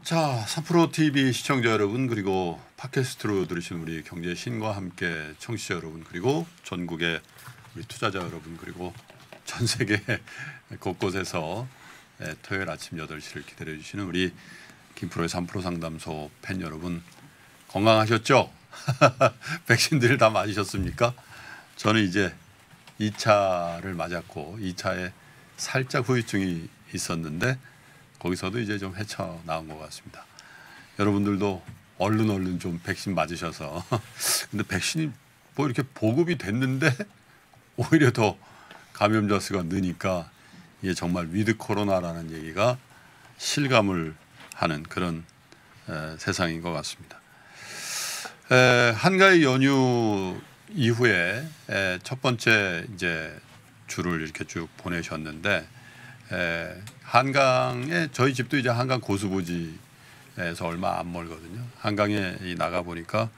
자, 3프로TV 시청자 여러분, 그리고 팟캐스트로 들으신 우리 경제신과 함께 청취자 여러분, 그리고 전국의 우리 투자자 여러분, 그리고 전 세계 곳곳에서 토요일 아침 8시를 기다려 주시는 우리 김프로의 3프로 상담소 팬 여러분, 건강하셨죠? 백신들 다 맞으셨습니까? 저는 이제 2차를 맞았고 2차에 살짝 후유증이 있었는데 거기서도 이제 좀 헤쳐나온 것 같습니다. 여러분들도 얼른 좀 백신 맞으셔서 근데 백신이 뭐 이렇게 보급이 됐는데 오히려 더 감염자 수가 느니까 이게 정말 위드 코로나라는 얘기가 실감을 하는 그런 세상인 것 같습니다. 한가위 연휴 이후에 첫 번째 이제 주를 이렇게 쭉 보내셨는데 한강에 저희 집도 이제 한강 고수부지에서 얼마 안 멀거든요. 한강에 나가 보니까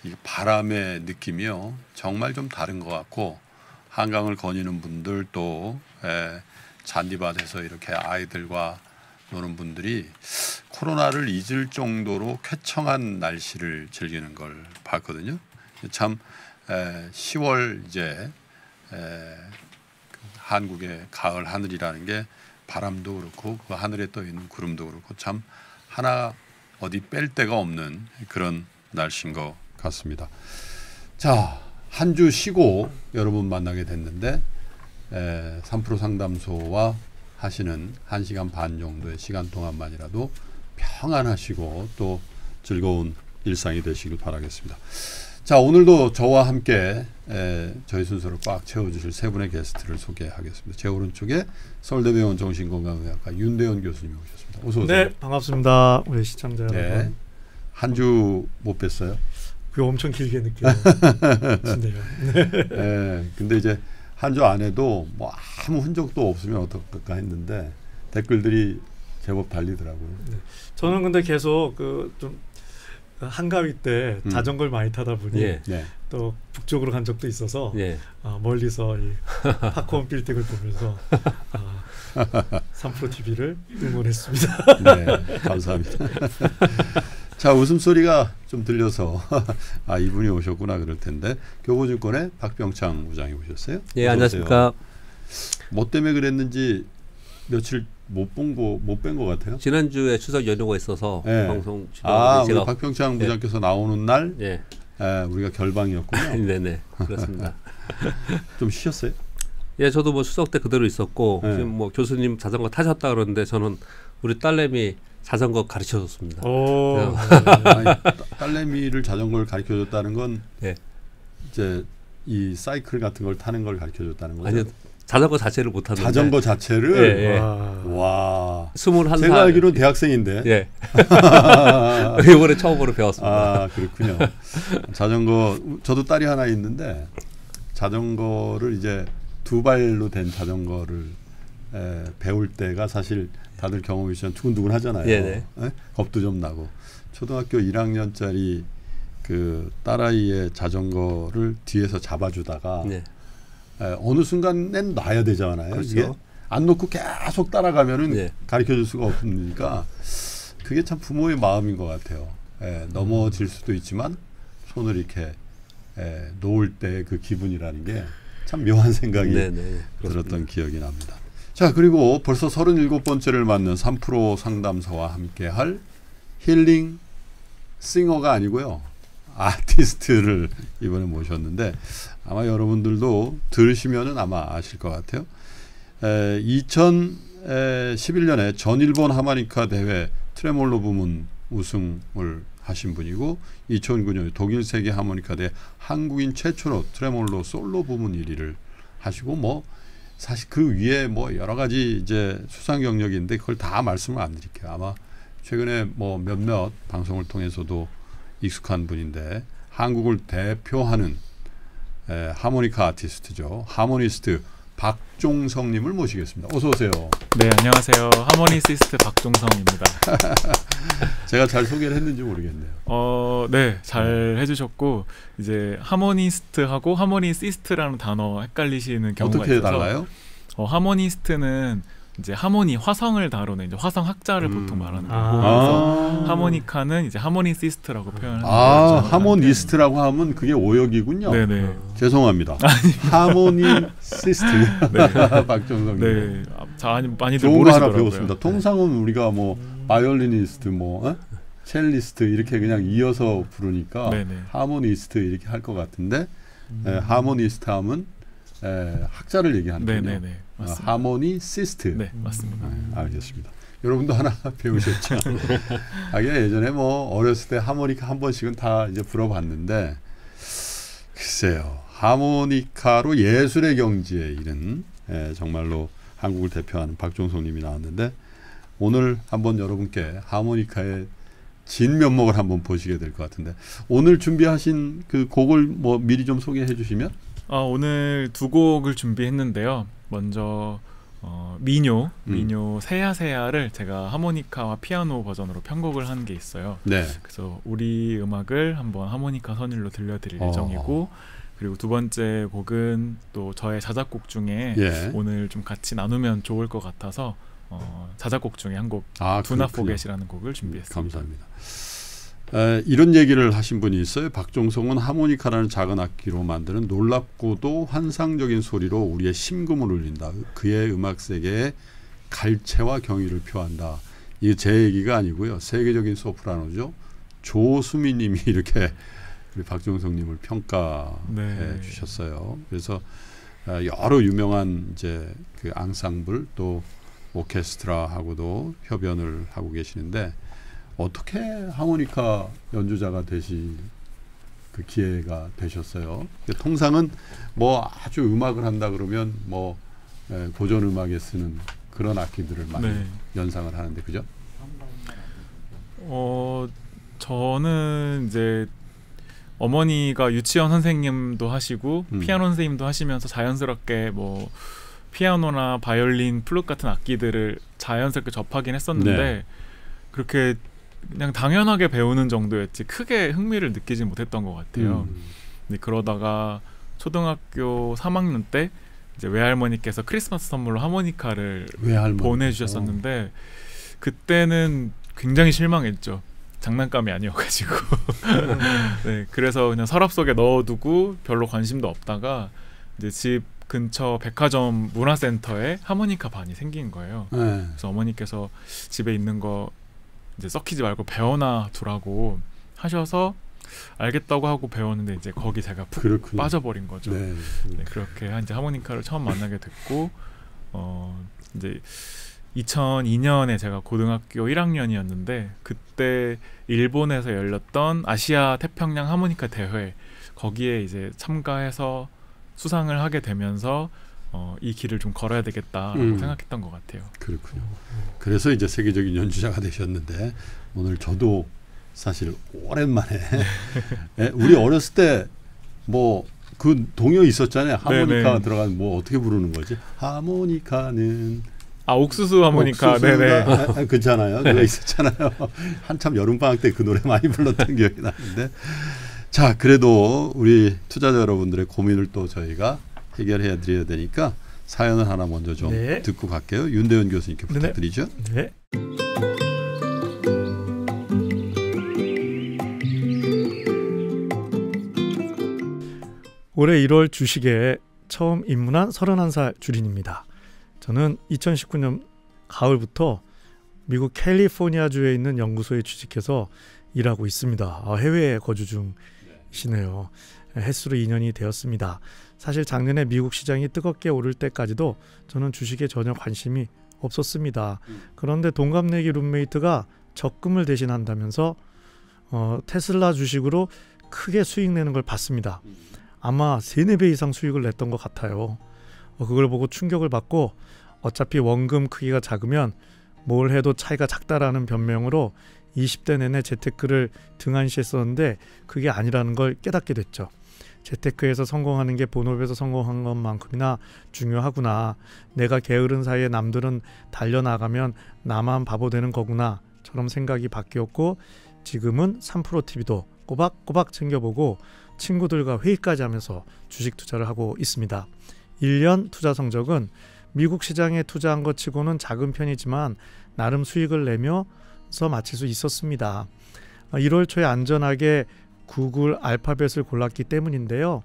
이 바람의 느낌이요 정말 좀 다른 것 같고 한강을 거니는 분들 또 잔디밭에서 이렇게 아이들과 노는 분들이 코로나를 잊을 정도로 쾌청한 날씨를 즐기는 걸 봤거든요. 참 10월 이제 한국의 가을 하늘이라는 게 바람도 그렇고 그 하늘에 떠 있는 구름도 그렇고 참 하나 어디 뺄 데가 없는 그런 날씨인 것 같습니다. 자, 한 주 쉬고 여러분 만나게 됐는데 3프로 상담소와 하시는 1시간 반 정도의 시간 동안만이라도 평안하시고 또 즐거운 일상이 되시길 바라겠습니다. 자, 오늘도 저와 함께 저희 순서를 꽉 채워주실 세 분의 게스트를 소개하겠습니다. 제 오른쪽에 서울대병원 정신건강의학과 윤대현 교수님 오셨습니다. 어서 오세요. 네, 반갑습니다. 우리 시청자 여러분. 네, 한 주 못 뵀어요? 그거 엄청 길게 느껴진대요. 네, 근데 이제 한 주 안에도 뭐 아무 흔적도 없으면 어떨까 했는데 댓글들이 제법 달리더라고요. 네. 저는 근데 계속 좀 한가위 때 자전거를 많이 타다 보니 또 북쪽으로 간 적도 있어서 멀리서 이 팝콘 빌딩을 보면서 3프로TV를 응원했습니다. 네, 감사합니다. 자, 웃음소리가 좀 들려서 아, 이분이 오셨구나 그럴 텐데 교보증권의 박병창 부장이 오셨어요. 예, 안녕하십니까. 뭐 때문에 그랬는지 며칠 못 뵌 것 같아요. 지난주에 추석 연휴가 있어서 방송 우리 박병창 부장께서 나오는 날 우리가 결방이었군요. 네네, 그렇습니다. 좀 쉬셨어요? 예, 저도 뭐 추석 때 그대로 있었고 지금 뭐 교수님 자전거 타셨다 그러는데 저는 우리 딸내미 자전거 가르쳐줬습니다. 딸내미를 자전거를 가르쳐줬다는 건 이제 이 사이클 같은 걸 타는 걸 가르쳐줬다는 거죠? 아니요, 자전거 자체를 못 타는데. 자전거 자체를? 예. 와. 21살. 제가 알기로는 대학생인데. 예. 이번에 처음으로 배웠습니다. 아, 그렇군요. 자전거, 저도 딸이 하나 있는데 자전거를 이제 두 발로 된 자전거를 배울 때가 사실 다들 경험이 있으면 두근두근 하잖아요. 겁도 좀 나고. 초등학교 1학년짜리 그 딸아이의 자전거를 뒤에서 잡아주다가 어느 순간엔 놔야 되잖아요. 그렇죠. 이게 안 놓고 계속 따라가면은 가르쳐줄 수가 없으니까 그게 참 부모의 마음인 것 같아요. 넘어질 수도 있지만 손을 이렇게 놓을 때 그 기분이라는 게 참 묘한 생각이 들었던 기억이 납니다. 자, 그리고 벌써 37번째를 맞는 3프로 상담사와 함께할 힐링 싱어가 아니고요. 아티스트를 이번에 모셨는데 아마 여러분들도 들으시면은 아마 아실 것 같아요. 2011년에 전일본 하모니카 대회 트레몰로 부문 우승을 하신 분이고 2009년에 독일 세계 하모니카 대회 한국인 최초로 트레몰로 솔로 부문 1위를 하시고 뭐 사실 그 위에 뭐 여러 가지 이제 수상 경력인데 그걸 다 말씀을 안 드릴게요. 아마 최근에 뭐 몇몇 방송을 통해서도 익숙한 분인데 한국을 대표하는 하모니카 아티스트죠. 하모니스트 박종성님을 모시겠습니다. 어서 오세요. 네, 안녕하세요. 하모니시스트 박종성입니다. 제가 잘 소개를 했는지 모르겠네요. 네, 잘 해주셨고 이제 하모니스트하고 하모니시스트라는 단어 헷갈리시는 경우가 어떻게 있어서 달라요? 하모니스트는 이제 하모니 화성을 다루는 이제 화성 학자를 보통 말하는 거고 그래서 하모니카는 이제 하모니시스트라고 표현하는 거죠. 하모니스트라고 하면 그게 오역이군요. 네네. 죄송합니다. 하모니시스트. 네. 박종성. 네. 많이들 좋은 거 하나 배웠습니다. 네. 통상은 우리가 뭐 바이올리니스트, 뭐 첼리스트 이렇게 그냥 이어서 부르니까 네네. 하모니스트 이렇게 할 것 같은데 하모니스트 하면 학자를 얘기하는군요. 네네네. 맞습니다. 하모니시스트. 네, 맞습니다. 알겠습니다. 여러분도 하나 배우셨죠? 예전에 뭐 어렸을 때 하모니카 한 번씩은 다 이제 불어봤는데 글쎄요. 하모니카로 예술의 경지에 이른 정말로 한국을 대표하는 박종성님이 나왔는데 오늘 한번 여러분께 하모니카의 진면목을 한번 보시게 될 것 같은데 오늘 준비하신 그 곡을 뭐 미리 좀 소개해 주시면? 오늘 두 곡을 준비했는데요. 먼저 미뇨 세야세야를 제가 하모니카와 피아노 버전으로 편곡을 한 게 있어요. 네. 그래서 우리 음악을 한번 하모니카 선율로 들려드릴 예정이고 그리고 두 번째 곡은 또 저의 자작곡 중에 오늘 좀 같이 나누면 좋을 것 같아서 자작곡 중에 한 곡 Do Not Forget이라는 곡을 준비했습니다. 감사합니다. 이런 얘기를 하신 분이 있어요. 박종성은 하모니카라는 작은 악기로 만드는 놀랍고도 환상적인 소리로 우리의 심금을 울린다. 그의 음악 세계에 갈채와 경의를 표한다. 이게 제 얘기가 아니고요. 세계적인 소프라노죠. 조수미님이 이렇게 우리 박종성님을 평가해 주셨어요. 그래서 여러 유명한 이제 그 앙상블 또 오케스트라하고도 협연을 하고 계시는데 어떻게 하모니카 연주자가 되실 그 기회가 되셨어요? 통상은 뭐 아주 음악을 한다 그러면 뭐 고전 음악에 쓰는 그런 악기들을 많이 연상을 하는데 그죠? 저는 이제 어머니가 유치원 선생님도 하시고 피아노 선생님도 하시면서 자연스럽게 뭐 피아노나 바이올린, 플룻 같은 악기들을 자연스럽게 접하긴 했었는데 그렇게 그냥 당연하게 배우는 정도였지 크게 흥미를 느끼지 못했던 것 같아요. 근데 그러다가 초등학교 3학년 때 이제 외할머니께서 크리스마스 선물로 하모니카를 보내주셨었는데 그때는 굉장히 실망했죠. 장난감이 아니어가지고 네, 그래서 그냥 서랍 속에 넣어두고 별로 관심도 없다가 이제 집 근처 백화점 문화센터에 하모니카 반이 생긴 거예요. 그래서 어머니께서 집에 있는 거 이제 썩히지 말고 배워놔 두라고 하셔서 알겠다고 하고 배웠는데 이제 거기 제가 푹 빠져버린 거죠. 네, 그렇게 이제 하모니카를 처음 만나게 됐고 이제 2002년에 제가 고등학교 1학년이었는데 그때 일본에서 열렸던 아시아 태평양 하모니카 대회 거기에 이제 참가해서 수상을 하게 되면서 이 길을 좀 걸어야 되겠다라고 생각했던 것 같아요. 그렇군요. 그래서 이제 세계적인 연주자가 되셨는데 오늘 저도 사실 오랜만에 우리 어렸을 때 뭐 그 동요 있었잖아요. 하모니카 들어간 뭐 어떻게 부르는 거지? 하모니카는 옥수수 하모니카. 네네. 그렇잖아요. 그거 있었잖아요. 한참 여름방학 때 그 노래 많이 불렀던 기억이 나는데 자 그래도 우리 투자자 여러분들의 고민을 또 저희가 해결해 드려야 되니까 사연을 하나 먼저 좀 듣고 갈게요. 윤대현 교수님께 부탁드리죠. 네. 올해 1월 주식회에 처음 입문한 31살 주린입니다. 저는 2019년 가을부터 미국 캘리포니아주에 있는 연구소에 취직해서 일하고 있습니다. 해외에 거주 중이시네요. 햇수로 2년이 되었습니다. 사실 작년에 미국 시장이 뜨겁게 오를 때까지도 저는 주식에 전혀 관심이 없었습니다. 그런데 동갑내기 룸메이트가 적금을 대신한다면서 테슬라 주식으로 크게 수익 내는 걸 봤습니다. 아마 3-4배 이상 수익을 냈던 것 같아요. 그걸 보고 충격을 받고 어차피 원금 크기가 작으면 뭘 해도 차이가 작다라는 변명으로 20대 내내 재테크를 등한시했었는데 그게 아니라는 걸 깨닫게 됐죠. 재테크에서 성공하는 게 본업에서 성공한 것만큼이나 중요하구나. 내가 게으른 사이에 남들은 달려나가면 나만 바보 되는 거구나. 처럼 생각이 바뀌었고 지금은 3프로TV도 꼬박꼬박 챙겨보고 친구들과 회의까지 하면서 주식 투자를 하고 있습니다. 1년 투자 성적은 미국 시장에 투자한 것 치고는 작은 편이지만 나름 수익을 내면서 마칠 수 있었습니다. 1월 초에 안전하게 구글 알파벳을 골랐기 때문인데요.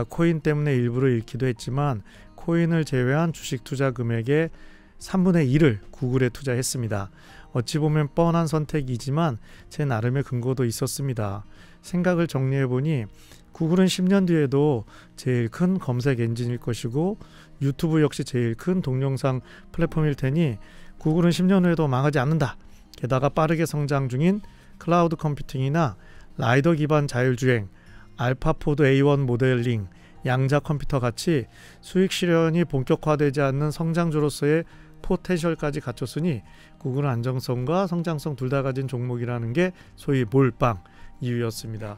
코인 때문에 일부러 잃기도 했지만 코인을 제외한 주식 투자 금액의 3분의 1을 구글에 투자했습니다. 어찌 보면 뻔한 선택이지만 제 나름의 근거도 있었습니다. 생각을 정리해보니 구글은 10년 뒤에도 제일 큰 검색 엔진일 것이고 유튜브 역시 제일 큰 동영상 플랫폼일 테니 구글은 10년 후에도 망하지 않는다. 게다가 빠르게 성장 중인 클라우드 컴퓨팅이나 라이더 기반 자율주행, 알파포드 A1 모델링, 양자 컴퓨터 같이 수익 실현이 본격화되지 않는 성장주로서의 포텐셜까지 갖췄으니 구글은 안정성과 성장성 둘 다 가진 종목이라는 게 소위 몰빵 이유였습니다.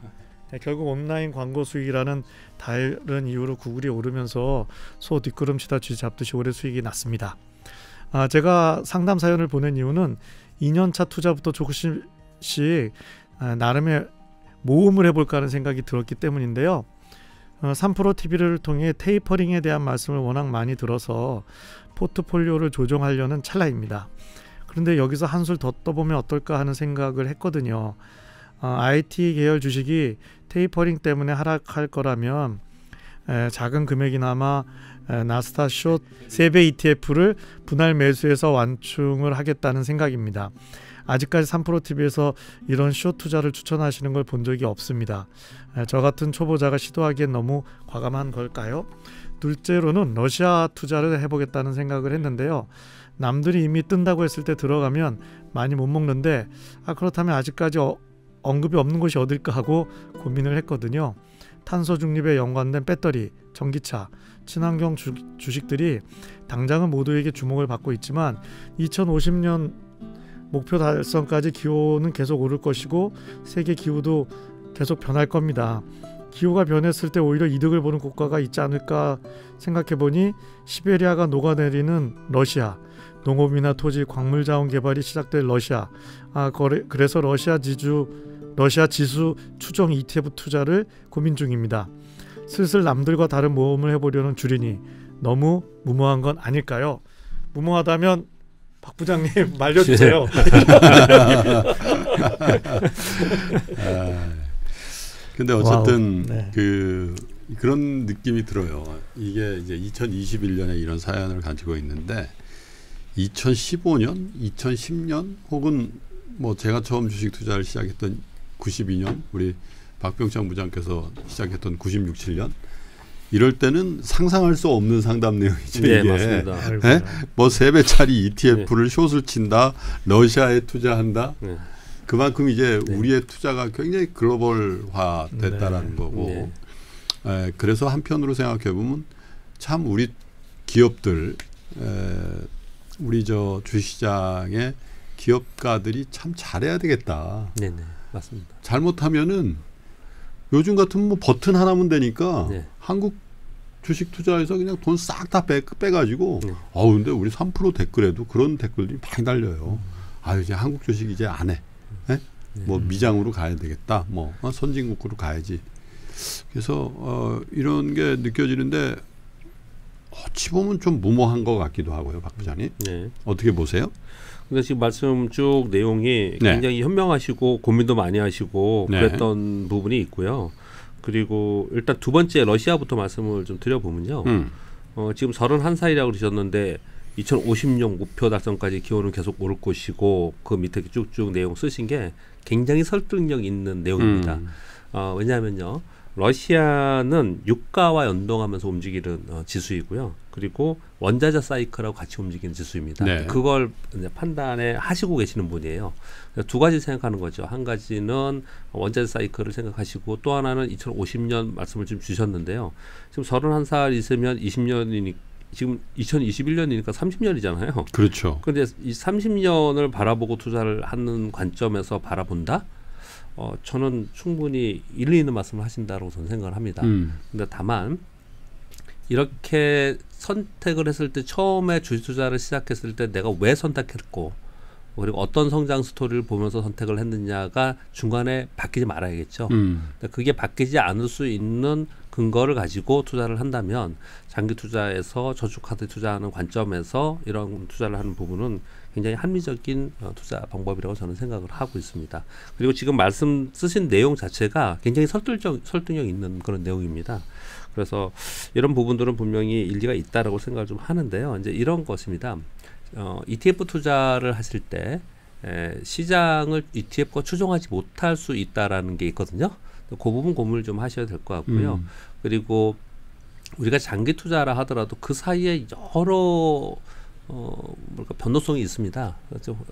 결국 온라인 광고 수익이라는 다른 이유로 구글이 오르면서 소 뒷걸음치다 쥐 잡듯이 올해 수익이 났습니다. 제가 상담 사연을 보낸 이유는 2년차 투자부터 조금씩 나름의 모험을 해볼까 하는 생각이 들었기 때문인데요. 3프로TV를 통해 테이퍼링에 대한 말씀을 워낙 많이 들어서 포트폴리오를 조정하려는 찰나입니다. 그런데 여기서 한술 더 떠보면 어떨까 하는 생각을 했거든요. IT 계열 주식이 테이퍼링 때문에 하락할 거라면 작은 금액이나마 나스닥 숏 3배 ETF를 분할 매수해서 완충을 하겠다는 생각입니다. 아직까지 3프로TV에서 이런 숏 투자를 추천하시는 걸 본 적이 없습니다. 저 같은 초보자가 시도하기엔 너무 과감한 걸까요? 둘째로는 러시아 투자를 해보겠다는 생각을 했는데요. 남들이 이미 뜬다고 했을 때 들어가면 많이 못 먹는데 그렇다면 아직까지 언급이 없는 곳이 어딜까 하고 고민을 했거든요. 탄소 중립에 연관된 배터리, 전기차, 친환경 주식들이 당장은 모두에게 주목을 받고 있지만 2050년 목표 달성까지 기후는 계속 오를 것이고 세계 기후도 계속 변할 겁니다. 기후가 변했을 때 오히려 이득을 보는 국가가 있지 않을까 생각해보니 시베리아가 녹아내리는 러시아, 농업이나 토지, 광물 자원 개발이 시작될 러시아, 그래서 러시아 지수 추정 ETF 투자를 고민 중입니다. 슬슬 남들과 다른 모험을 해보려는 주린이 너무 무모한 건 아닐까요? 무모하다면 박 부장님 말려주세요. 근데 어쨌든 네. 그런 느낌이 들어요. 이게 이제 2021년에 이런 사연을 가지고 있는데 2015년, 2010년 혹은 뭐 제가 처음 주식 투자를 시작했던 92년 우리 박병창 부장께서 시작했던 96, 7년 이럴 때는 상상할 수 없는 상담 내용이죠. 네, 이게. 맞습니다. 네? 뭐 3배짜리 ETF를 숏을 친다, 러시아에 투자한다. 네. 그만큼 이제 우리의 투자가 굉장히 글로벌화 됐다라는 거고. 그래서 한편으로 생각해 보면 참 우리 기업들, 우리 저 주시장의 기업가들이 참 잘해야 되겠다. 네, 맞습니다. 잘못하면은 요즘 같으면 뭐 버튼 하나면 되니까 한국 주식 투자에서 그냥 돈 싹 다 빼가지고 근데 우리 3% 댓글에도 그런 댓글들이 많이 달려요. 이제 한국 주식 이제 안 해. 뭐 미장으로 가야 되겠다. 뭐 선진국으로 가야지. 그래서 이런 게 느껴지는데 어찌 보면 좀 무모한 것 같기도 하고요, 박 부장님. 어떻게 보세요? 근데 지금 말씀 쭉 내용이 굉장히 현명하시고 고민도 많이 하시고 그랬던 부분이 있고요. 그리고 일단 두 번째 러시아부터 말씀을 좀 드려보면요. 지금 31살이라고 그러셨는데 2050년 목표 달성까지 기호는 계속 오를 것이고 그 밑에 쭉쭉 내용 쓰신 게 굉장히 설득력 있는 내용입니다. 왜냐하면요. 러시아는 유가와 연동하면서 움직이는 지수이고요. 그리고 원자재 사이클하고 같이 움직이는 지수입니다. 그걸 이제 판단해 하시고 계시는 분이에요. 두 가지 생각하는 거죠. 한 가지는 원자재 사이클을 생각하시고 또 하나는 2050년 말씀을 좀 주셨는데요. 지금 31살 있으면 20년이니까 지금 2021년이니까 30년이잖아요. 그렇죠. 그런데 이 30년을 바라보고 투자를 하는 관점에서 바라본다? 저는 충분히 일리 있는 말씀을 하신다고 저는 생각을 합니다. 근데 다만 이렇게 선택을 했을 때 처음에 주식 투자를 시작했을 때 내가 왜 선택했고 그리고 어떤 성장 스토리를 보면서 선택을 했느냐가 중간에 바뀌지 말아야겠죠. 근데 그게 바뀌지 않을 수 있는 근거를 가지고 투자를 한다면 장기 투자에서 저축하듯 투자하는 관점에서 이런 투자를 하는 부분은 굉장히 합리적인 투자 방법이라고 저는 생각을 하고 있습니다. 그리고 지금 말씀 쓰신 내용 자체가 굉장히 설득력 있는 그런 내용입니다. 그래서 이런 부분들은 분명히 일리가 있다라고 생각을 좀 하는데요. 이제 이런 것입니다. ETF 투자를 하실 때 시장을 ETF가 추종하지 못할 수 있다라는 게 있거든요. 그 부분 고민을 좀 하셔야 될 것 같고요. 그리고 우리가 장기 투자라 하더라도 그 사이에 여러 변동성이 있습니다.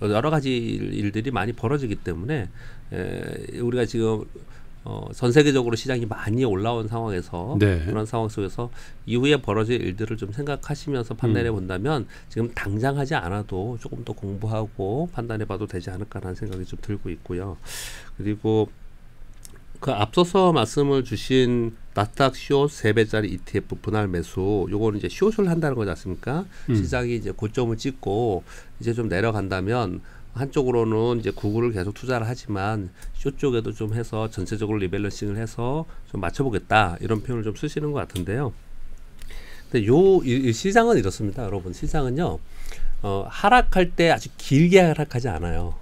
여러 가지 일들이 많이 벌어지기 때문에 우리가 지금 전 세계적으로 시장이 많이 올라온 상황에서 네. 그런 상황 속에서 이후에 벌어질 일들을 좀 생각하시면서 판단해 본다면 지금 당장 하지 않아도 조금 더 공부하고 판단해 봐도 되지 않을까라는 생각이 좀 들고 있고요. 그리고 그 앞서서 말씀을 주신 나스닥 숏 3배짜리 ETF 분할 매수, 요거는 이제 숏을 한다는 거지 않습니까? 시장이 이제 고점을 찍고 이제 좀 내려간다면 한쪽으로는 이제 구글을 계속 투자를 하지만 숏 쪽에도 좀 해서 전체적으로 리밸런싱을 해서 좀 맞춰보겠다, 이런 표현을 좀 쓰시는 것 같은데요. 근데 이 시장은 이렇습니다, 여러분. 시장은요, 하락할 때 아주 길게 하락하지 않아요.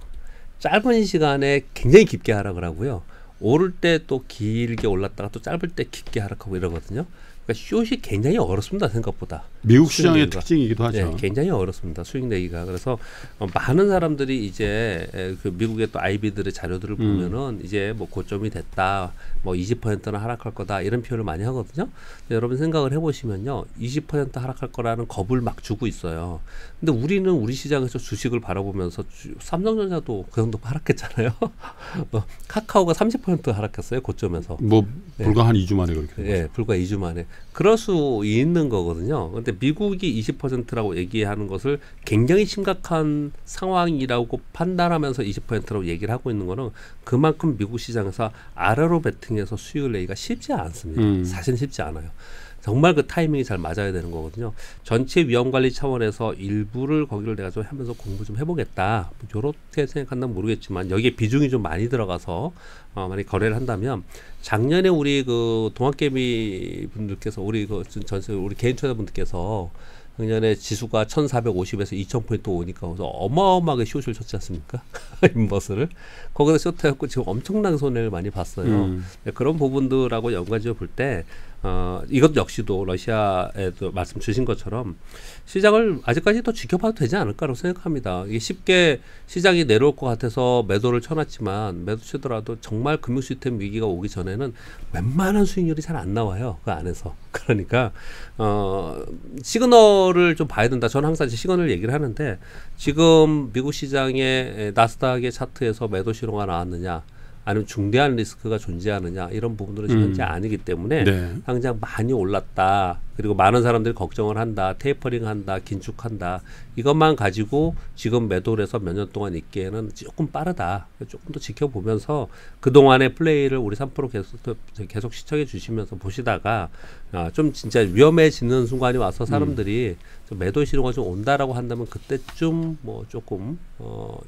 짧은 시간에 굉장히 깊게 하락을 하고요. 오를 때 또 길게 올랐다가 또 짧을 때 깊게 하락하고 이러거든요. 그러니까 숏이 굉장히 어렵습니다, 생각보다. 미국 시장의 내기가. 특징이기도 하죠. 네, 굉장히 어렵습니다, 수익 내기가. 그래서 많은 사람들이 이제 그 미국의 또 아이비들의 자료들을 보면은 이제 뭐 고점이 됐다, 뭐 20%는 하락할 거다, 이런 표현을 많이 하거든요. 여러분 생각을 해보시면요, 20% 하락할 거라는 겁을 막 주고 있어요. 근데 우리는 우리 시장에서 주식을 바라보면서 삼성전자도 그 정도 하락했잖아요. 카카오가 30% 하락했어요, 고점에서. 뭐 불과 한 2주 만에 그렇게. 네, 불과 2주 만에. 그럴 수 있는 거거든요. 근데 미국이 20%라고 얘기하는 것을 굉장히 심각한 상황이라고 판단하면서 20%라고 얘기를 하고 있는 거는 그만큼 미국 시장에서 아래로 베팅해서 수익을 내기가 쉽지 않습니다. 사실은 쉽지 않아요. 정말 그 타이밍이 잘 맞아야 되는 거거든요. 전체 위험관리 차원에서 일부를 거기를 내가 좀 하면서 공부 좀 해보겠다, 이렇게 생각한다면 모르겠지만 여기에 비중이 좀 많이 들어가서 만약 거래를 한다면, 작년에 우리 그 동학개미 분들께서 우리 그 전세 우리 개인 투자분들께서 작년에 지수가 1,450에서 2,000포인트 오니까 어마어마하게 숏을 쳤지 않습니까? 인버스를. 거기서 숏해갖고 지금 엄청나게 손해를 많이 봤어요. 그런 부분들하고 연관지어 볼 때 이것 역시도 러시아에도 말씀 주신 것처럼 시장을 아직까지 더 지켜봐도 되지 않을까라고 생각합니다. 이게 쉽게 시장이 내려올 것 같아서 매도를 쳐놨지만, 매도 치더라도 정말 금융 시스템 위기가 오기 전에는 웬만한 수익률이 잘 안 나와요, 그 안에서. 그러니까 시그널을 좀 봐야 된다. 저는 항상 시그널 얘기를 하는데, 지금 미국 시장의 나스닥의 차트에서 매도 신호가 나왔느냐, 아니면 중대한 리스크가 존재하느냐, 이런 부분들은 현재 아니기 때문에 네. 당장 많이 올랐다, 그리고 많은 사람들이 걱정을 한다, 테이퍼링 한다, 긴축한다, 이것만 가지고 지금 매도를 해서 몇 년 동안 있기에는 조금 빠르다. 조금 더 지켜보면서 그동안의 플레이를 우리 3% 계속 시청해 주시면서 보시다가 좀 진짜 위험해지는 순간이 와서 사람들이 좀 매도 신호가 좀 온다라고 한다면 그때쯤 뭐 조금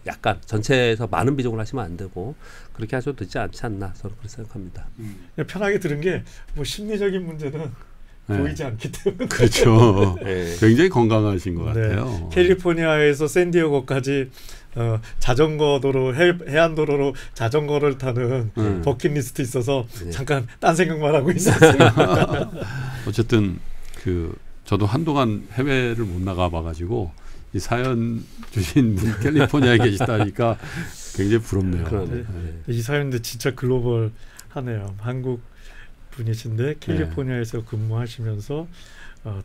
약간 전체에서 많은 비중을 하시면 안 되고 그렇게 하셔도 되지 않지 않나, 저는 그렇게 생각합니다. 편하게 들은 게 뭐 심리적인 문제는 보이지 않기 때문에. 그렇죠. 네. 굉장히 건강하신 것 같아요. 네. 캘리포니아에서 샌디에고까지 자전거 도로, 해안 도로로 자전거를 타는 버킷리스트 있어서 잠깐 딴 생각만 하고 있었어요. 어쨌든 저도 한동안 해외를 못 나가봐가지고 이 사연 주신 분 캘리포니아에 계시다니까 굉장히 부럽네요. 네. 이 사연도 진짜 글로벌하네요. 한국 분이신데 캘리포니아에서 근무하시면서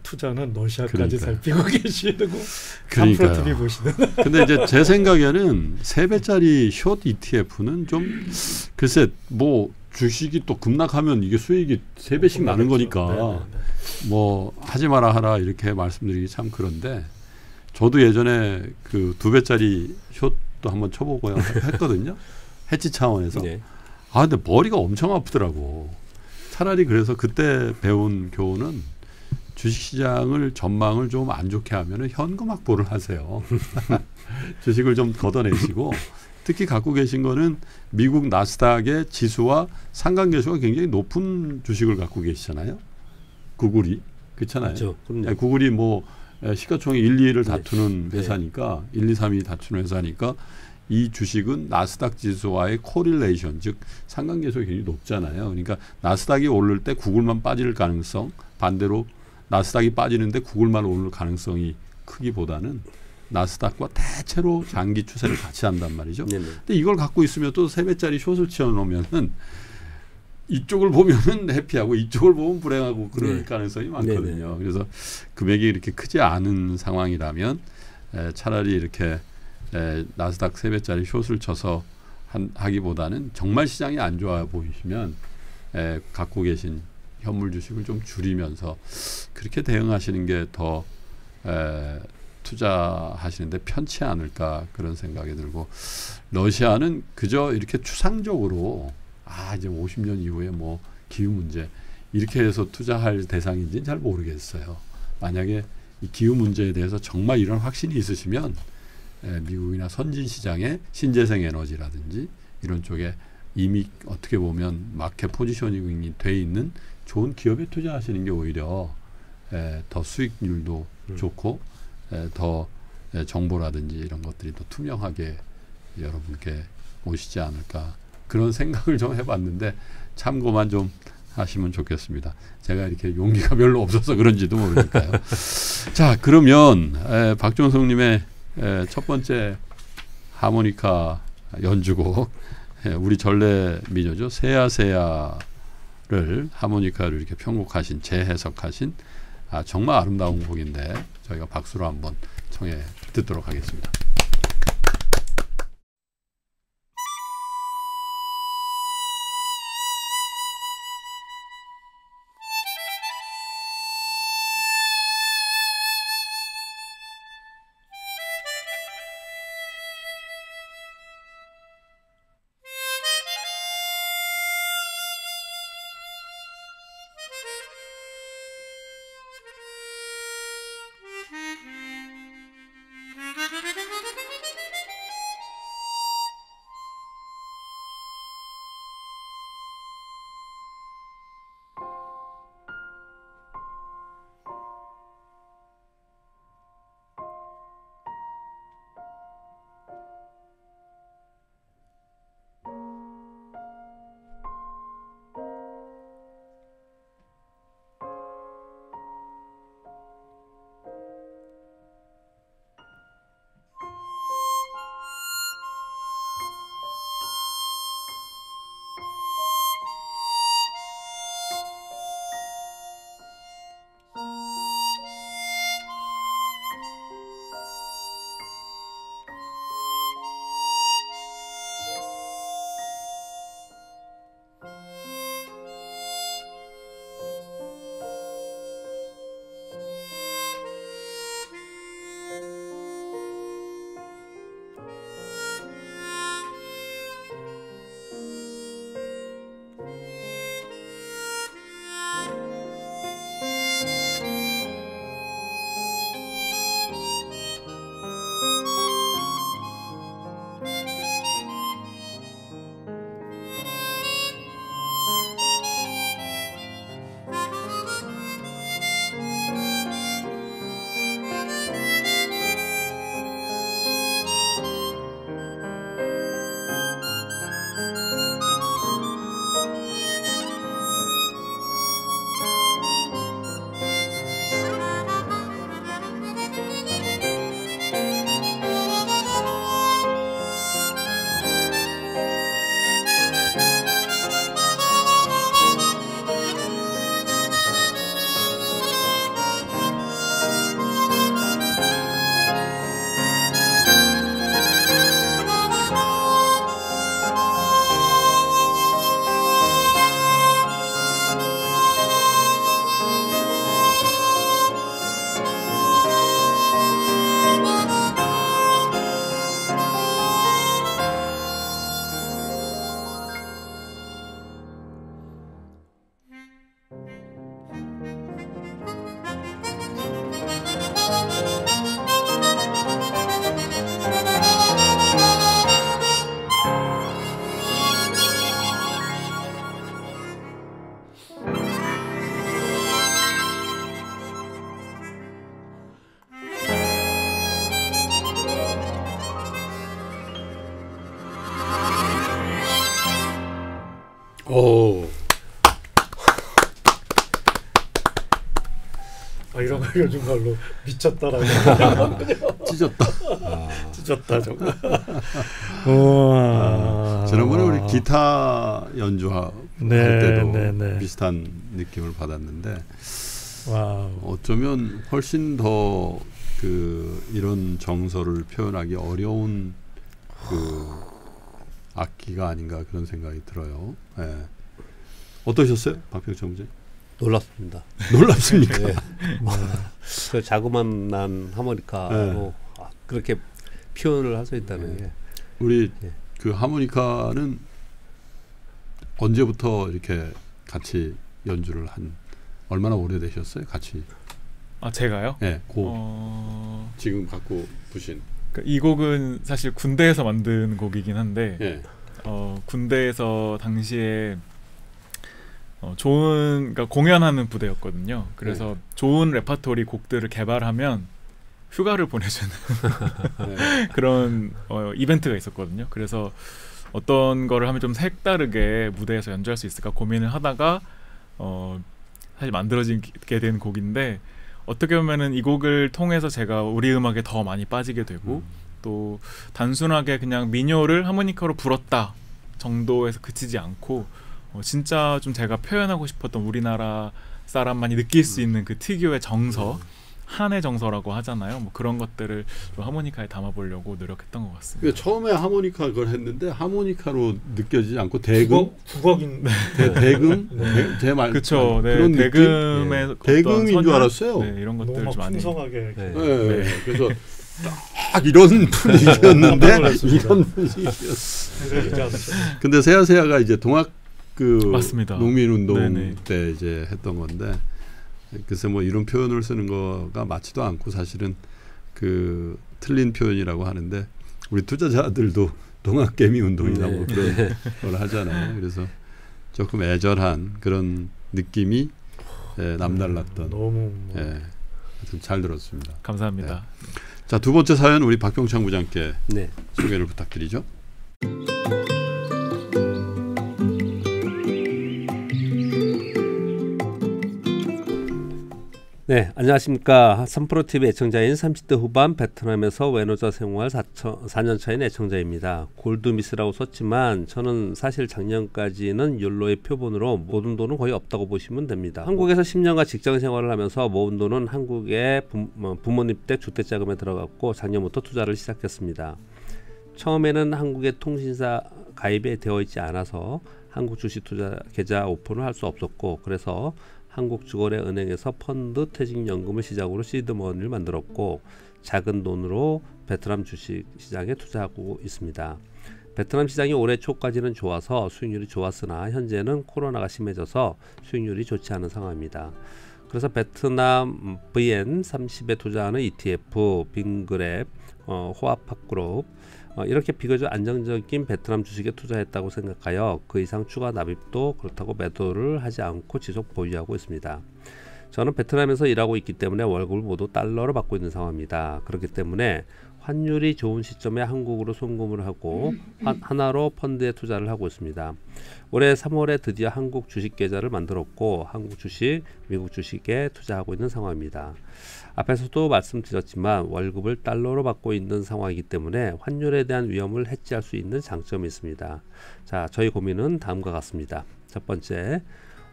투자는 러시아까지 살피고 계시고 3% TV 보시는. 근데 이제 제 생각에는 3배짜리 숏 ETF는 좀 글쎄 뭐 주식이 또 급락하면 이게 수익이 3배씩 나는 거니까 뭐 하지 마라 하라 이렇게 말씀드리기 참 그런데, 저도 예전에 그 2배짜리 숏도 한번 쳐보고 했거든요. 해지 차원에서. 네. 근데 머리가 엄청 아프더라고. 차라리 그래서 그때 배운 교훈은 주식시장을 전망을 좀 안 좋게 하면은 현금 확보를 하세요. 주식을 좀 걷어내시고 특히 갖고 계신 거는 미국 나스닥의 지수와 상관계수가 굉장히 높은 주식을 갖고 계시잖아요. 구글이 그렇잖아요. 그렇죠. 구글이 뭐 시가총액 1, 2위를 다투는 회사니까 1, 2, 3위 다투는 회사니까 이 주식은 나스닥 지수와의 코릴레이션 즉 상관계수가 굉장히 높잖아요. 그러니까 나스닥이 오를 때 구글만 빠질 가능성 반대로 나스닥이 빠지는데 구글만 오를 가능성이 크기보다는 나스닥과 대체로 장기 추세를 같이 한단 말이죠. 근데 이걸 갖고 있으면 또 3배짜리 숏을 치워놓으면은 이쪽을 보면은 해피하고 이쪽을 보면 불행하고 그럴 가능성이 많거든요. 그래서 금액이 이렇게 크지 않은 상황이라면 차라리 이렇게 나스닥 3배짜리 숏을 쳐서 하기보다는 정말 시장이 안 좋아 보이시면 갖고 계신 현물 주식을 좀 줄이면서 그렇게 대응하시는 게 더 투자하시는데 편치 않을까 그런 생각이 들고 러시아는 그저 이렇게 추상적으로 이제 50년 이후에 뭐 기후 문제 이렇게 해서 투자할 대상인지는 잘 모르겠어요. 만약에 이 기후 문제에 대해서 정말 이런 확신이 있으시면 미국이나 선진 시장의 신재생 에너지라든지 이런 쪽에 이미 어떻게 보면 마켓 포지셔닝이 돼 있는 좋은 기업에 투자하시는 게 오히려 더 수익률도 좋고 더 정보라든지 이런 것들이 더 투명하게 여러분께 오시지 않을까 그런 생각을 좀 해봤는데 참고만 좀 하시면 좋겠습니다. 제가 이렇게 용기가 별로 없어서 그런지도 모르니까요. 자, 그러면 박종성님의 첫 번째 하모니카 연주곡 우리 전래 미녀죠. 세야세야를 하모니카를 이렇게 편곡하신 재해석하신 정말 아름다운 곡인데 저희가 박수로 한번 청해 듣도록 하겠습니다. Thank you. 오. 이런 거 요즘 말로 미쳤다라고. 찢었다. 찢었다 정말. 지난번에 우리 기타 연주할 때도 비슷한 느낌을 받았는데 어쩌면 훨씬 더 이런 정서를 표현하기 어려운 악기가 아닌가 그런 생각이 들어요. 네. 어떠셨어요, 박병창 문제? 놀랍습니다. 놀랍습니까? 네. 그 자그만한 하모니카로 그렇게 표현을 할 수 있다는 게. 우리 그 하모니카는 언제부터 이렇게 같이 연주를 얼마나 오래되셨어요? 같이? 제가요? 네, 지금 갖고 부신. 이 곡은 사실 군대에서 만든 곡이긴 한데 군대에서 당시에 그러니까 공연하는 부대였거든요. 그래서 좋은 레파토리 곡들을 개발하면 휴가를 보내주는 그런 이벤트가 있었거든요. 그래서 어떤 거를 하면 좀 색다르게 무대에서 연주할 수 있을까 고민을 하다가 사실 만들어지게 된 곡인데 어떻게 보면은 이 곡을 통해서 제가 우리 음악에 더 많이 빠지게 되고 또 단순하게 그냥 민요를 하모니카로 불었다 정도에서 그치지 않고 진짜 좀 제가 표현하고 싶었던 우리나라 사람만이 느낄 수 있는 그 특유의 정서, 한의 정서라고 하잖아요. 뭐 그런 것들을 좀 하모니카에 담아보려고 노력했던 것 같습니다. 처음에 하모니카 그걸 했는데 하모니카로 느껴지지 않고 대금, 국악인 대금, 대말 그렇죠. 그런 대금의 대금인 줄 알았어요. 이런 것들 너무 좀 많이 풍성하게. 그래서 딱 이런 분위기였는데 이런 분위기였어요. 근데 세아세아가 이제 동학 맞습니다. 농민운동 때 이제 했던 건데 글쎄 뭐 이런 표현을 쓰는 거가 맞지도 않고 사실은 틀린 표현이라고 하는데 우리 투자자들도 동학개미 운동이나 뭐 그런 걸 하잖아요. 그래서 조금 애절한 그런 느낌이 남달랐던 너무 하여튼 잘 들었습니다. 감사합니다. 자, 두 번째 사연 우리 박병창 부장께 소개를 부탁드리죠. 네, 안녕하십니까. 3프로TV 애청자인 30대 후반 베트남에서 외노자 생활 4년 차인 애청자입니다. 골드미스라고 썼지만 저는 사실 작년까지는 욜로의 표본으로 모은 돈은 거의 없다고 보시면 됩니다. 한국에서 10년간 직장 생활을 하면서 모은 돈은 한국의 부모님 댁 주택자금에 들어갔고 작년부터 투자를 시작했습니다. 처음에는 한국의 통신사 가입에 되어 있지 않아서 한국 주식 투자 계좌 오픈을 할 수 없었고 그래서 한국주거래은행에서 펀드 퇴직연금을 시작으로 시드머니를 만들었고 작은 돈으로 베트남 주식시장에 투자하고 있습니다. 베트남 시장이 올해 초까지는 좋아서 수익률이 좋았으나 현재는 코로나가 심해져서 수익률이 좋지 않은 상황입니다. 그래서 베트남 VN30에 투자하는 ETF, 빙그랩, 호아팍그룹 이렇게 비교적 안정적인 베트남 주식에 투자했다고 생각하여 그 이상 추가 납입도 그렇다고 매도를 하지 않고 지속 보유하고 있습니다. 저는 베트남에서 일하고 있기 때문에 월급을 모두 달러로 받고 있는 상황입니다. 그렇기 때문에 환율이 좋은 시점에 한국으로 송금을 하고 하나로 펀드에 투자를 하고 있습니다. 올해 3월에 드디어 한국 주식 계좌를 만들었고 한국 주식, 미국 주식에 투자하고 있는 상황입니다. 앞에서도 말씀드렸지만 월급을 달러로 받고 있는 상황이기 때문에 환율에 대한 위험을 해지할 수 있는 장점이 있습니다. 자, 저희 고민은 다음과 같습니다. 첫 번째,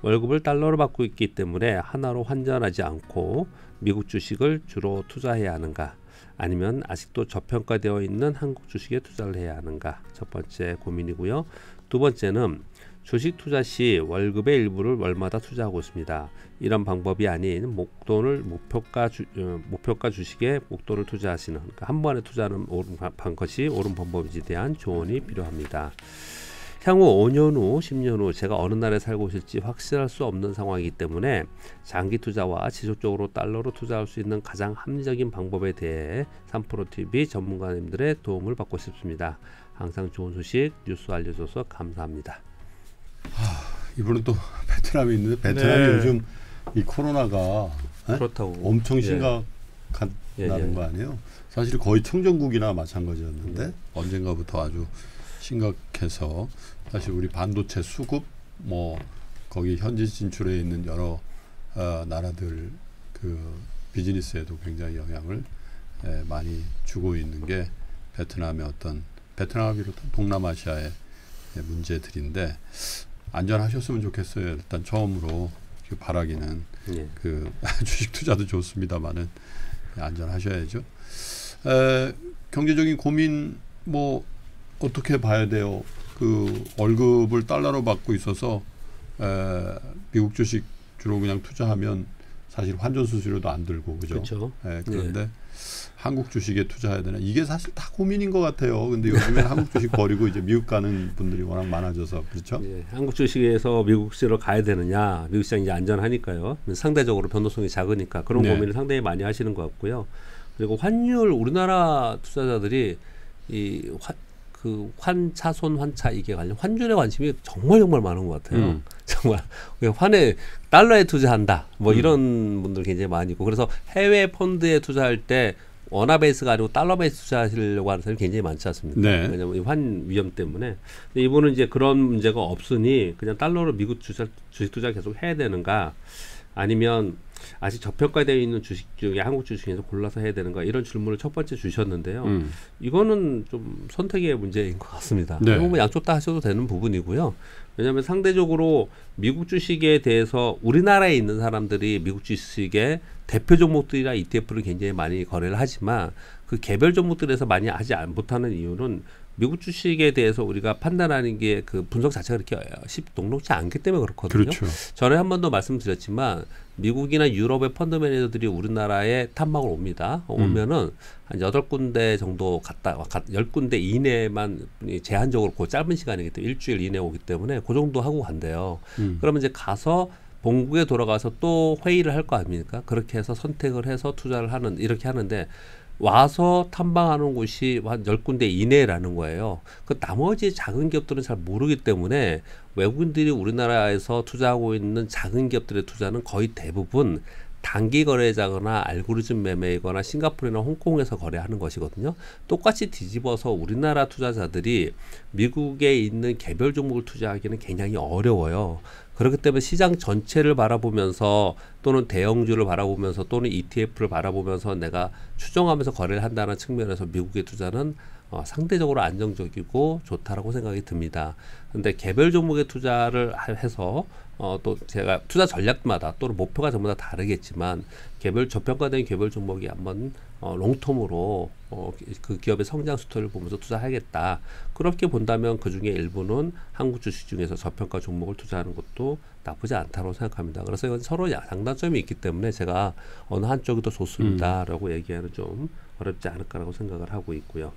월급을 달러로 받고 있기 때문에 하나로 환전하지 않고 미국 주식을 주로 투자해야 하는가? 아니면 아직도 저평가되어 있는 한국 주식에 투자를 해야 하는가? 첫 번째 고민이고요. 두 번째는 주식 투자 시 월급의 일부를 월마다 투자하고 있습니다. 이런 방법이 아닌 목표가 주식에 목돈을 투자하시는 그러니까 한 번에 투자하는 것이 옳은 방법인지에 대한 조언이 필요합니다. 향후 5년 후, 10년 후 제가 어느 나라에 살고 있을지 확실할 수 없는 상황이기 때문에 장기 투자와 지속적으로 달러로 투자할 수 있는 가장 합리적인 방법에 대해 3프로TV 전문가님들의 도움을 받고 싶습니다. 항상 좋은 소식 뉴스 알려줘서 감사합니다. 이분은 또 베트남에 있는데 베트남이 요즘 이 코로나가 그렇다고 엄청 심각하다는 거 아니에요? 사실 거의 청정국이나 마찬가지였는데 언젠가부터 아주 심각해서 사실 우리 반도체 수급 뭐 거기 현지 진출해 있는 여러 나라들 그 비즈니스에도 굉장히 영향을 많이 주고 있는 게 베트남의 어떤 베트남을 비롯한 동남아시아의 문제들인데 안전하셨으면 좋겠어요. 일단 처음으로 바라기는 그 주식 투자도 좋습니다만은 안전하셔야죠. 경제적인 고민 뭐 어떻게 봐야 돼요? 그 월급을 달러로 받고 있어서 미국 주식 주로 그냥 투자하면 사실 환전 수수료도 안 들고 그죠? 그렇죠. 그런데 한국 주식에 투자해야 되나? 이게 사실 다 고민인 것 같아요. 근데 요즘에 한국 주식 버리고 이제 미국 가는 분들이 워낙 많아져서 그렇죠? 한국 주식에서 미국 시장으로 가야 되느냐? 미국 시장이 이제 안전하니까요. 상대적으로 변동성이 작으니까 그런 고민을 상당히 많이 하시는 것 같고요. 그리고 환율 우리나라 투자자들이 환차손 환차 이게 관련 환율에 관심이 정말 많은 것 같아요. 정말 환에 달러에 투자한다 뭐 이런 분들 굉장히 많이 있고 그래서 해외 펀드에 투자할 때 원화 베이스가 아니고 달러 베이스 투자하시려고 하는 사람이 굉장히 많지 않습니까? 왜냐하면 환 위험 때문에. 근데 이분은 이제 그런 문제가 없으니 그냥 달러로 미국 주식 투자 계속 해야 되는가 아니면 아직 저평가되어 있는 주식 중에 한국 주식 중에서 골라서 해야 되는가 이런 질문을 첫 번째 주셨는데요. 이거는 좀 선택의 문제인 것 같습니다. 뭐 양쪽 다 하셔도 되는 부분이고요. 왜냐하면 상대적으로 미국 주식에 대해서 우리나라에 있는 사람들이 미국 주식의 대표 종목들이나 ETF를 굉장히 많이 거래를 하지만 그 개별 종목들에서 많이 하지 못하는 이유는 미국 주식에 대해서 우리가 판단하는 게 그 분석 자체가 그렇게 녹록지 않기 때문에 그렇거든요. 그렇죠. 전에 한 번도 말씀드렸지만 미국이나 유럽의 펀드 매니저들이 우리나라에 탐방을 옵니다. 오면은 한 8군데 정도 갔다 10군데 이내만 제한적으로 그 짧은 시간이기 때문에 일주일 이내에 오기 때문에 그 정도 하고 간대요. 그러면 이제 가서 본국에 돌아가서 또 회의를 할 거 아닙니까? 그렇게 해서 선택을 해서 투자를 하는 이렇게 하는데 와서 탐방하는 곳이 한 10군데 이내라는 거예요. 그 나머지 작은 기업들은 잘 모르기 때문에 외국인들이 우리나라에서 투자하고 있는 작은 기업들의 투자는 거의 대부분 단기 거래자거나 알고리즘 매매이거나 싱가포르나 홍콩에서 거래하는 것이거든요. 똑같이 뒤집어서 우리나라 투자자들이 미국에 있는 개별 종목을 투자하기는 굉장히 어려워요. 그렇기 때문에 시장 전체를 바라보면서 또는 대형주를 바라보면서 또는 ETF를 바라보면서 내가 추정하면서 거래를 한다는 측면에서 미국의 투자는 상대적으로 안정적이고 좋다라고 생각이 듭니다. 그런데 개별 종목에 투자를 해서 또 제가 투자 전략마다 또는 목표가 전부 다 다르겠지만 저평가된 개별 종목이 한번 롱텀으로 그 기업의 성장 스토리를 보면서 투자하겠다. 그렇게 본다면 그중에 일부는 한국 주식 중에서 저평가 종목을 투자하는 것도 나쁘지 않다고 생각합니다. 그래서 이건 서로 장단점이 있기 때문에 제가 어느 한쪽이 더 좋습니다라고 얘기하는 좀 어렵지 않을까라고 생각을 하고 있고요.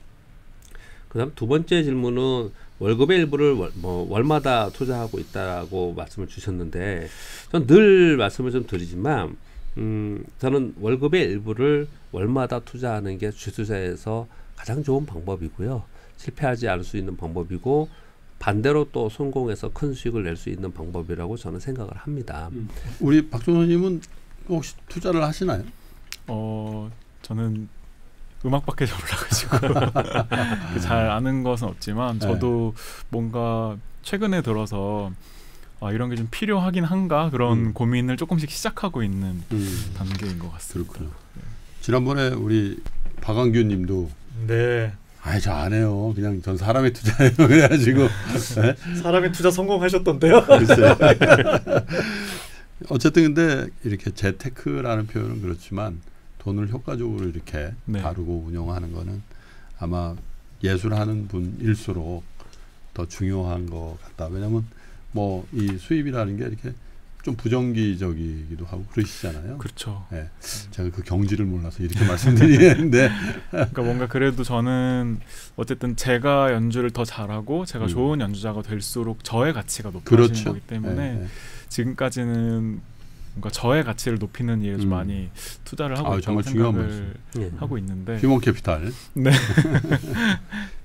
그다음 두 번째 질문은 월급의 일부를 월마다 투자하고 있다고 말씀을 주셨는데 전 늘 말씀을 좀 드리지만 저는 월급의 일부를 월마다 투자하는 게 주투자에서 가장 좋은 방법이고요. 실패하지 않을 수 있는 방법이고 반대로 또 성공해서 큰 수익을 낼 수 있는 방법이라고 저는 생각을 합니다. 우리 박종선님은 혹시 투자를 하시나요? 저는 음악밖에 몰라가지고 잘 아는 것은 없지만 저도 뭔가 최근에 들어서 이런 게 좀 필요하긴 한가 그런 고민을 조금씩 시작하고 있는 단계인 것 같습니다. 그렇군요. 지난번에 우리 박완규님도 저 안 해요. 그냥 전 사람에 투자해요. 그래가지고 사람에 투자 성공하셨던데요? 글쎄요. 어쨌든 근데 이렇게 재테크라는 표현은 그렇지만 돈을 효과적으로 이렇게 다루고 운영하는 거는 아마 예술하는 분일수록 더 중요한 것 같다. 왜냐하면 뭐 이 수입이라는 게 이렇게 좀 부정기적이기도 하고 그러시잖아요. 그렇죠. 네. 제가 그 경지를 몰라서 이렇게 말씀드리는데 그러니까 뭔가 그래도 저는 어쨌든 제가 연주를 더 잘하고 제가 좋은 연주자가 될수록 저의 가치가 높아지는 거기 때문에 지금까지는 뭔가 저의 가치를 높이는 일에 좀 많이 투자를 하고 있다고 생각을 하고 있는데 휴먼 캐피탈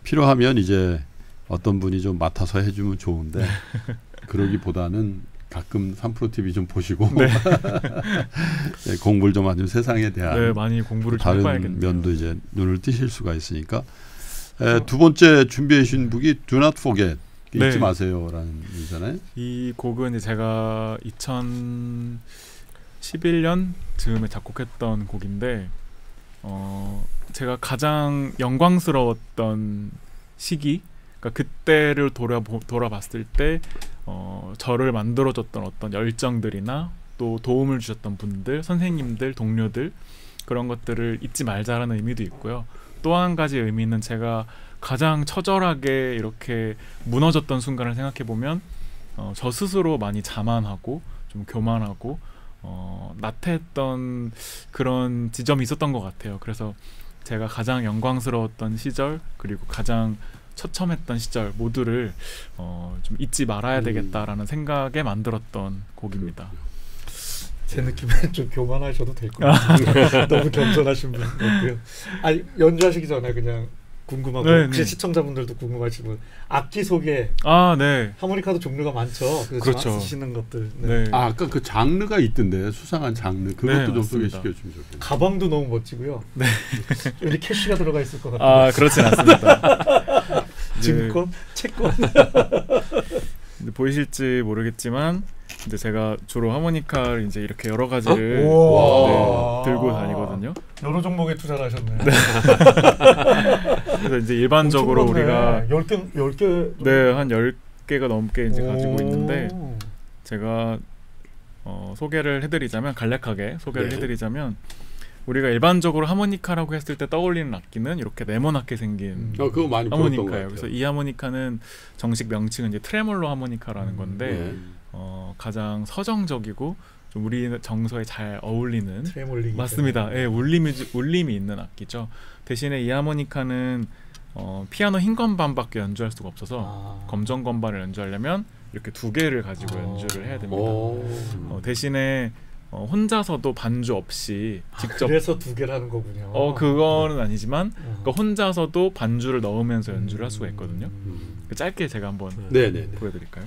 필요하면 이제 어떤 분이 좀 맡아서 해주면 좋은데 그러기보다는 가끔 3프로TV 좀 보시고 공부를 좀 하면 세상에 대한 많이 공부를 좀 다른 해봐야겠네요. 면도 이제 눈을 뜨실 수가 있으니까 두 번째 준비해 주신 북이 Do Not Forget 네. 잊지 마세요라는 의잖아요. 이 곡은 이제 제가 2011년 즈음에 작곡했던 곡인데 제가 가장 영광스러웠던 시기, 그러니까 그때를 돌아봤을 때 저를 만들어줬던 어떤 열정들이나 또 도움을 주셨던 분들, 선생님들, 동료들, 그런 것들을 잊지 말자라는 의미도 있고요. 또 한 가지 의미는 제가 가장 처절하게 이렇게 무너졌던 순간을 생각해 보면 저 스스로 많이 자만하고 좀 교만하고 나태했던 그런 지점이 있었던 것 같아요. 그래서 제가 가장 영광스러웠던 시절, 그리고 가장 처참했던 시절 모두를 좀 잊지 말아야 되겠다라는 생각에 만들었던 곡입니다. 제 느낌엔 좀 교만하셔도 될 것 같아요. 너무 겸손하신 분 같고요. 아니, 연주하시기 전에 그냥 궁금하고 네, 혹시 네. 시청자분들도 궁금하시면 악기 소개. 네. 하모니카도 종류가 많죠. 그렇죠. 쓰시는 것들. 네. 아까 그 장르가 있던데, 수상한 장르, 그것도 네, 좀 맞습니다. 소개시켜주면 좋겠네요. 가방도 너무 멋지고요. 네. 여기 캐시가 들어가 있을 것 같아요. 그렇진 않습니다. 증권, 채권. 근데 보이실지 모르겠지만 이제 제가 주로 하모니카를 이제 이렇게 여러 가지를 들고 다니거든요. 여러 종목에 투자를 하셨네. 그래서 이제 일반적으로 우리가 10개 네, 한 10개가 넘게 이제 가지고 있는데, 제가 소개를 해드리자면, 간략하게 소개를 해드리자면, 우리가 일반적으로 하모니카라고 했을 때 떠올리는 악기는 이렇게 네모나게 생긴 그거 많이 하모니카예요. 그래서 이 하모니카는 정식 명칭은 이제 트레몰로 하모니카라는 건데 가장 서정적이고 좀 우리 정서에 잘 어울리는, 트레몰링이 맞습니다. 예, 울림이 있는 악기죠. 대신에 이 하모니카는 피아노 흰 건반밖에 연주할 수가 없어서 검정 건반을 연주하려면 이렇게 두 개를 가지고 연주를 해야 됩니다. 대신에 혼자서도 반주 없이 직접 그래서 두 개를 하는 거군요. 그거는 아니지만 그러니까 혼자서도 반주를 넣으면서 연주를 할 수가 있거든요. 짧게 제가 한번 보여드릴까요?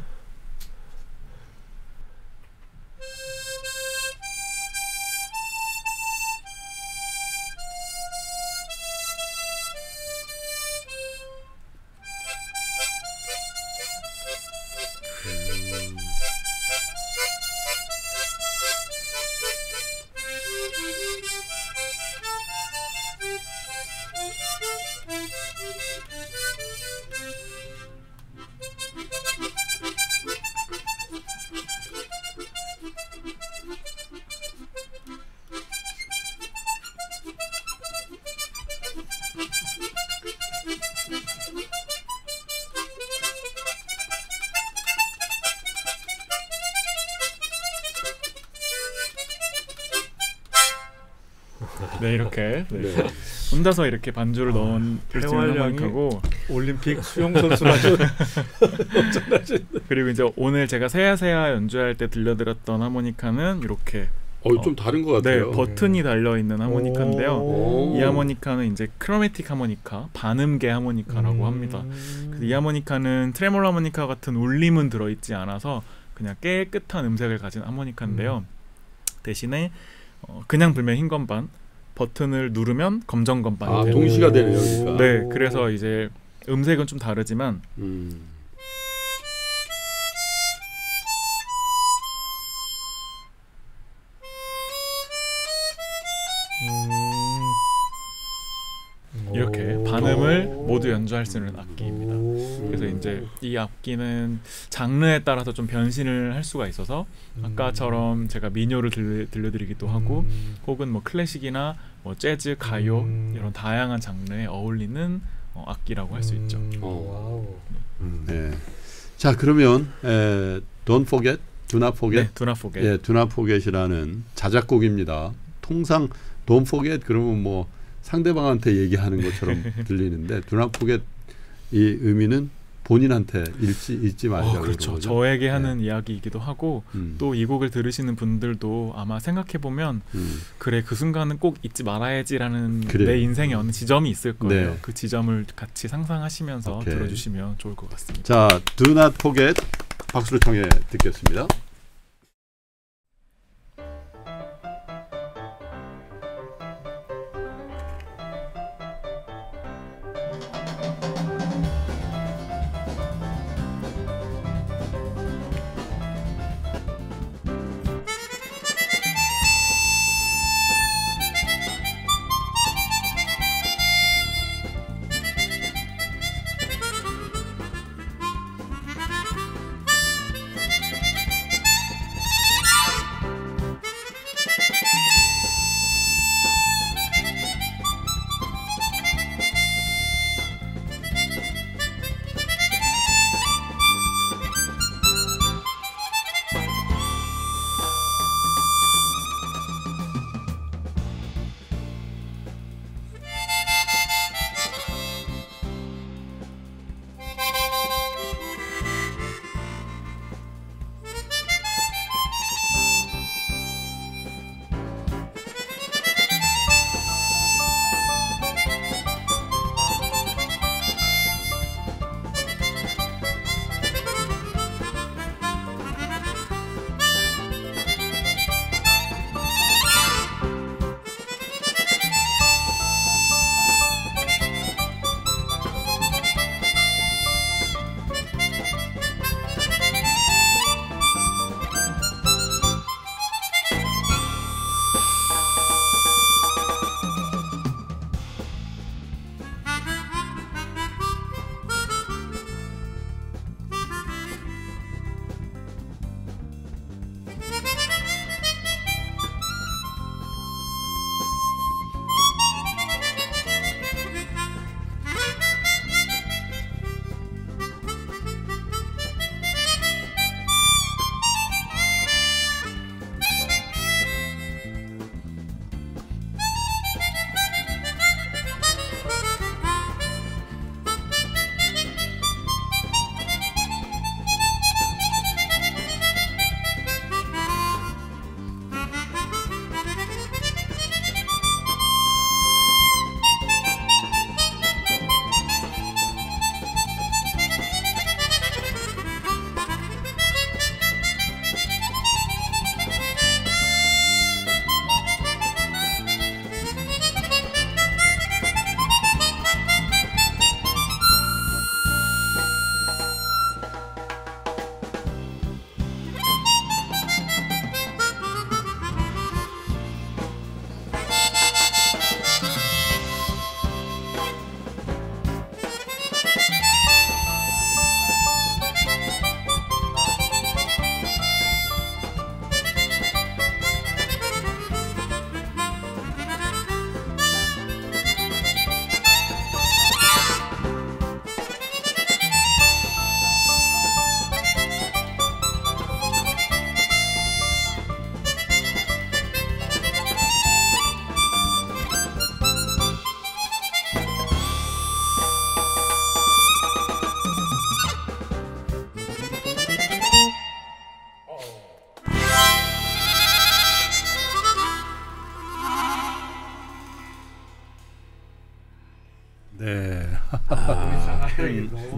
네, 이렇게 혼자서 이렇게 반주를 넣은 하모니카고, 올림픽 수영 선수라죠. 그리고 이제 오늘 제가 세야세야 연주할 때 들려드렸던 하모니카는 이렇게 좀 다른 것 같아요. 네, 버튼이 달려 있는 하모니카인데요. 이 하모니카는 이제 크로매틱 하모니카, 반음계 하모니카라고 합니다. 그래서 이 하모니카는 트레몰로 하모니카 같은 울림은 들어있지 않아서 그냥 깨끗한 음색을 가진 하모니카인데요. 대신에 그냥 불면 흰 건반, 버튼을 누르면 검정 건반이 되는. 동시가 되네요. 그러니까. 네, 그래서 이제 음색은 좀 다르지만 이렇게 반음을 모두 연주할 수 있는 악기입니다. 그래서 이제 이 악기는 장르에 따라서 좀 변신을 할 수가 있어서 아까처럼 제가 민요를 들려드리기도 하고, 혹은 뭐 클래식이나 뭐 재즈, 가요 이런 다양한 장르에 어울리는 악기라고 할 수 있죠. 네. 자, 그러면 Don't Forget, Do Not Forget. 네, Do Not Forget. 예, Do Not Forget이라는 자작곡입니다. 통상 Don't Forget 그러면 뭐 상대방한테 얘기하는 것처럼 들리는데 Do Not Forget 이 의미는 본인한테 잊지 말자고. 그렇죠. 저에게 하는 이야기이기도 하고, 또 이 곡을 들으시는 분들도 아마 생각해보면 그래, 그 순간은 꼭 잊지 말아야지라는 내 인생의 어느 지점이 있을 거예요. 네. 그 지점을 같이 상상하시면서 들어주시면 좋을 것 같습니다. 자, Do Not Forget 박수를 청해 듣겠습니다.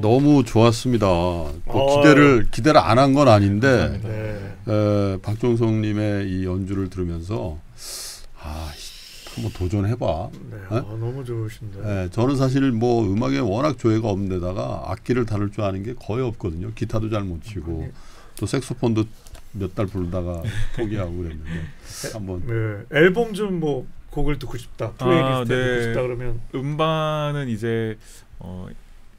너무 좋았습니다. 기대를 안 한 건 아닌데 박종성님의 이 연주를 들으면서 한번 도전해봐. 네, 너무 좋으신데. 네, 저는 사실 뭐 음악에 워낙 조예가 없는 데다가 악기를 다룰 줄 아는 게 거의 없거든요. 기타도 잘 못 치고 또 색소폰도 몇 달 부르다가 포기하고 그랬는데 한번 앨범 좀 뭐 곡을 듣고 싶다, 플레이리스트 듣고 싶다 그러면 음반은 이제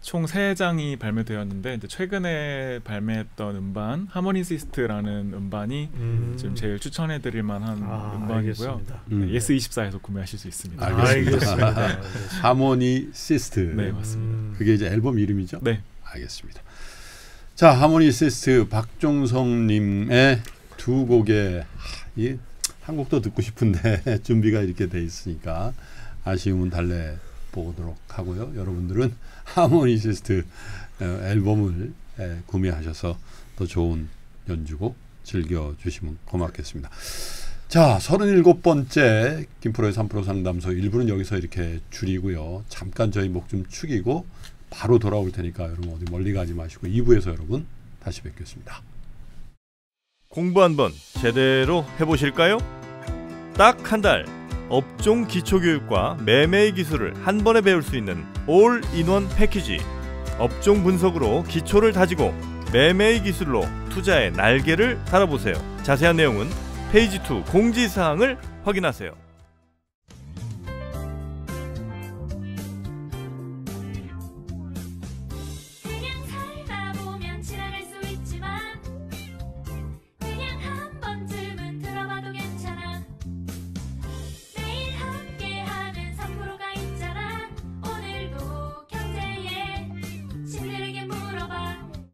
총 3장이 발매되었는데 이제 최근에 발매했던 음반 하모니시스트라는 음반이 지금 제일 추천해드릴 만한 음반이고요. 예스24에서 구매하실 수 있습니다. 알겠습니다. 하모니시스트. 네, 맞습니다. 그게 이제 앨범 이름이죠? 네. 알겠습니다. 자, 하모니시스트 박종성님의 2곡의 한 곡도 듣고 싶은데 준비가 이렇게 돼 있으니까 아쉬움은 달래 보도록 하고요. 여러분들은 하모니시스트 앨범을 구매하셔서 더 좋은 연주곡 즐겨주시면 고맙겠습니다. 자, 37번째 김프로의 3프로 상담소 1부는 여기서 이렇게 줄이고요. 잠깐 저희 목 좀 축이고 바로 돌아올 테니까 여러분 어디 멀리 가지 마시고 2부에서 여러분 다시 뵙겠습니다. 공부 한번 제대로 해보실까요? 딱 한 달 업종 기초교육과 매매의 기술을 한 번에 배울 수 있는 올인원 패키지. 업종 분석으로 기초를 다지고 매매의 기술로 투자의 날개를 달아보세요. 자세한 내용은 페이지 2 공지사항을 확인하세요.